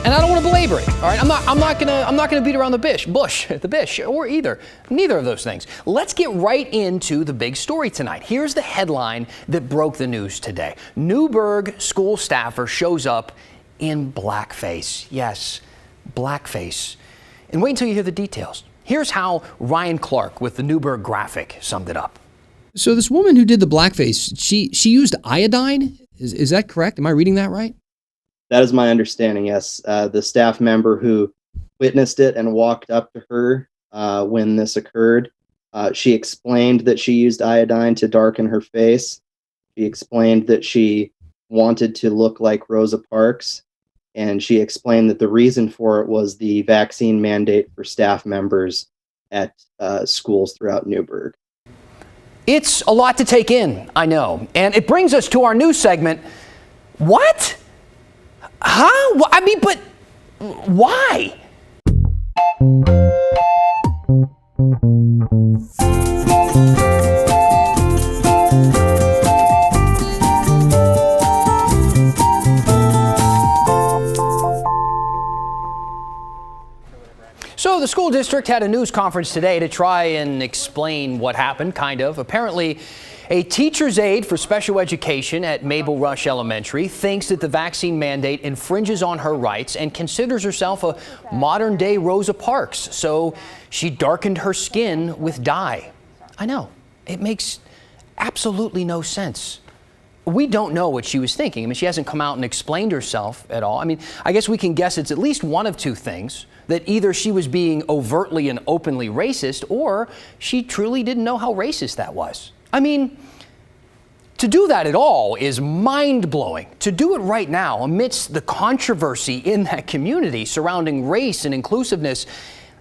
And I don't want to belabor it. All right, I'm not gonna beat around the bush, or neither of those things. Let's get right into the big story tonight. Here's the headline that broke the news today. Newberg school staffer shows up in blackface. Yes, blackface. And wait until you hear the details. Here's how Ryan Clarke with the Newberg Graphic summed it up. So this woman who did the blackface, she used iodine? Is that correct? Am I reading that right? That is my understanding, yes. The staff member who witnessed it and walked up to her when this occurred, she explained that she used iodine to darken her face. She explained that she wanted to look like Rosa Parks, and she explained that the reason for it was the vaccine mandate for staff members at schools throughout Newberg. It's a lot to take in, I know. And it brings us to our news segment. What? Huh? I mean, but why? So the school district had a news conference today to try and explain what happened, kind of. Apparently, a teacher's aide for special education at Mabel Elementary thinks that the vaccine mandate infringes on her rights and considers herself a modern-day Rosa Parks. So she darkened her skin with dye. I know. It makes absolutely no sense. We don't know what she was thinking. I mean, she hasn't come out and explained herself at all. I mean, I guess we can guess it's at least one of two things. That either she was being overtly and openly racist, or she truly didn't know how racist that was. I mean, to do that at all is mind-blowing. To do it right now amidst the controversy in that community surrounding race and inclusiveness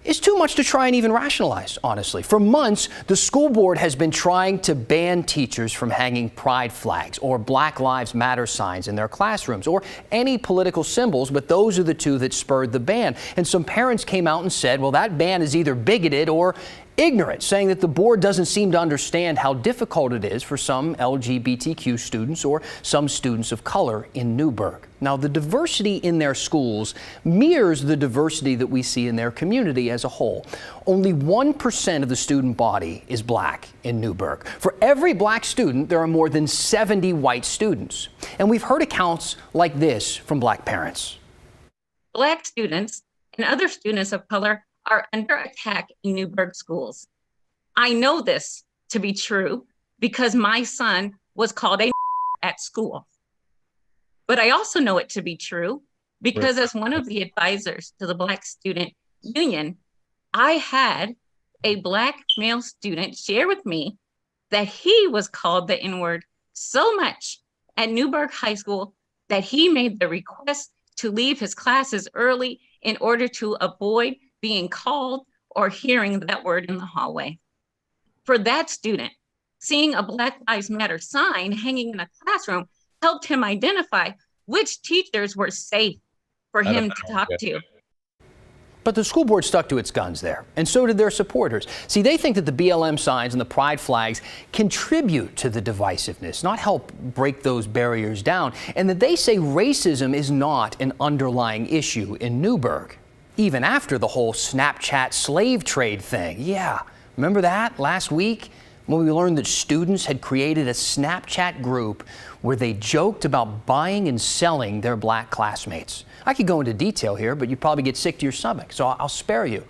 is too much to try and even rationalize, honestly. For months, the school board has been trying to ban teachers from hanging pride flags or Black Lives Matter signs in their classrooms or any political symbols, but those are the two that spurred the ban. And some parents came out and said, well, that ban is either bigoted or ignorant, saying that the board doesn't seem to understand how difficult it is for some LGBTQ students or some students of color in Newberg. Now, the diversity in their schools mirrors the diversity that we see in their community as a whole. Only 1% of the student body is black in Newberg. For every black student, there are more than 70 white students. And we've heard accounts like this from black parents. Black students and other students of color are under attack in Newberg schools. I know this to be true because my son was called a at school. But I also know it to be true because as one of the advisors to the Black Student Union, I had a Black male student share with me that he was called the N-word so much at Newberg High School that he made the request to leave his classes early in order to avoid being called or hearing that word in the hallway. For that student, seeing a Black Lives Matter sign hanging in a classroom helped him identify which teachers were safe for him to talk to. But the school board stuck to its guns there, and so did their supporters. See, they think that the BLM signs and the pride flags contribute to the divisiveness, not help break those barriers down, and that they say racism is not an underlying issue in Newberg. Even after the whole Snapchat slave trade thing. Yeah, remember that last week when we learned that students had created a Snapchat group where they joked about buying and selling their black classmates. I could go into detail here, but you'd probably get sick to your stomach, so I'll spare you.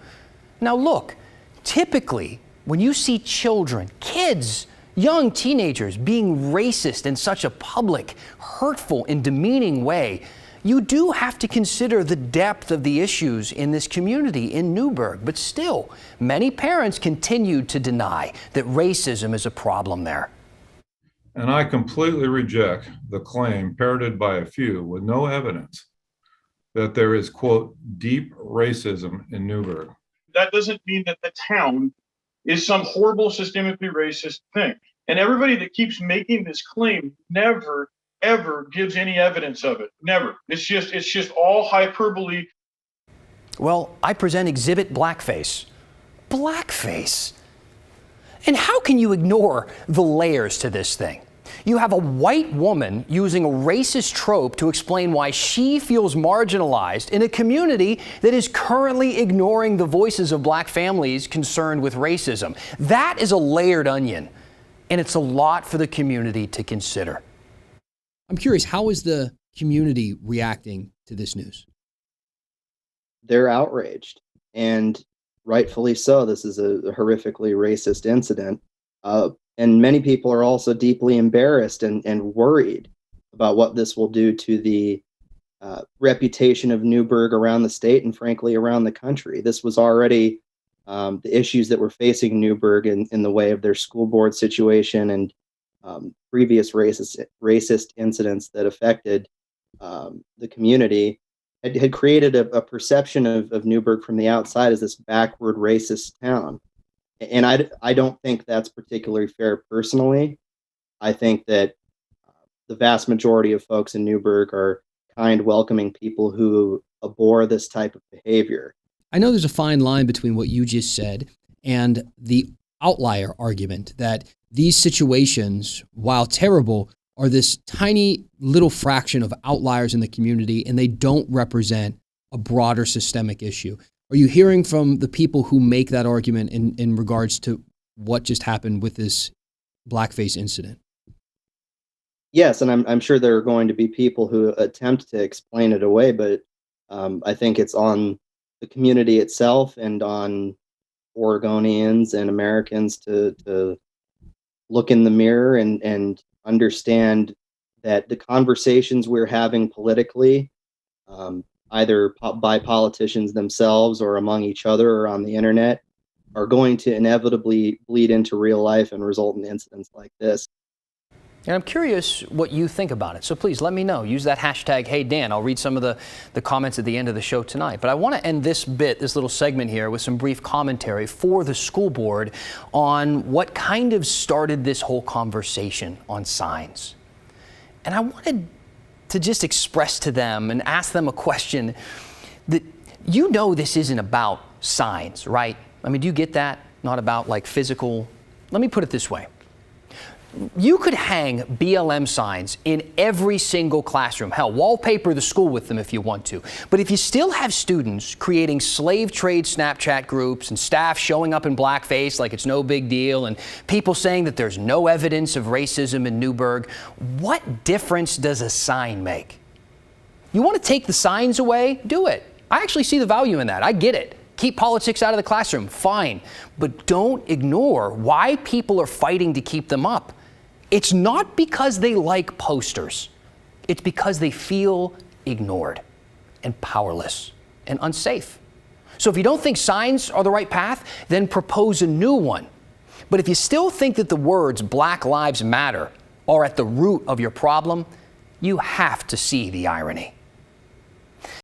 Now look, typically when you see children, kids, young teenagers being racist in such a public, hurtful, and demeaning way, you do have to consider the depth of the issues in this community in Newberg. But still, many parents continue to deny that racism is a problem there. And I completely reject the claim parroted by a few with no evidence that there is, quote, deep racism in Newberg. That doesn't mean that the town is some horrible systemically racist thing. And everybody that keeps making this claim never ever gives any evidence of it. Never. It's just all hyperbole. Well, I present exhibit Blackface. Blackface. And how can you ignore the layers to this thing? You have a white woman using a racist trope to explain why she feels marginalized in a community that is currently ignoring the voices of black families concerned with racism. That is a layered onion, and it's a lot for the community to consider. I'm curious, how is the community reacting to this news? They're outraged, and rightfully so. This is a horrifically racist incident. And many people are also deeply embarrassed and worried about what this will do to the reputation of Newberg around the state and frankly around the country. This was already the issues that were facing Newberg in the way of their school board situation and previous racist incidents that affected the community had created a perception of Newberg from the outside as this backward racist town. And I don't think that's particularly fair personally. I think that the vast majority of folks in Newberg are kind, welcoming people who abhor this type of behavior. I know there's a fine line between what you just said and the outlier argument that these situations, while terrible, are this tiny little fraction of outliers in the community, and they don't represent a broader systemic issue. Are you hearing from the people who make that argument in regards to what just happened with this Blackface incident? Yes, and I'm sure there are going to be people who attempt to explain it away, but I think it's on the community itself and on Oregonians and Americans to look in the mirror and understand that the conversations we're having politically, either by politicians themselves or among each other or on the internet, are going to inevitably bleed into real life and result in incidents like this. And I'm curious what you think about it. So please let me know. Use that hashtag #HeyDan. I'll read some of the comments at the end of the show tonight. But I want to end this little segment here with some brief commentary for the school board on what kind of started this whole conversation on signs. And I wanted to just express to them and ask them a question that, this isn't about signs, right? I mean, do you get that? Not about like physical. Let me put it this way. You could hang BLM signs in every single classroom. Hell, wallpaper the school with them if you want to. But if you still have students creating slave trade Snapchat groups and staff showing up in blackface like it's no big deal and people saying that there's no evidence of racism in Newberg, what difference does a sign make? You want to take the signs away? Do it. I actually see the value in that. I get it. Keep politics out of the classroom. Fine. But don't ignore why people are fighting to keep them up. It's not because they like posters. It's because they feel ignored and powerless and unsafe. So if you don't think signs are the right path, then propose a new one. But if you still think that the words Black Lives Matter are at the root of your problem, you have to see the irony.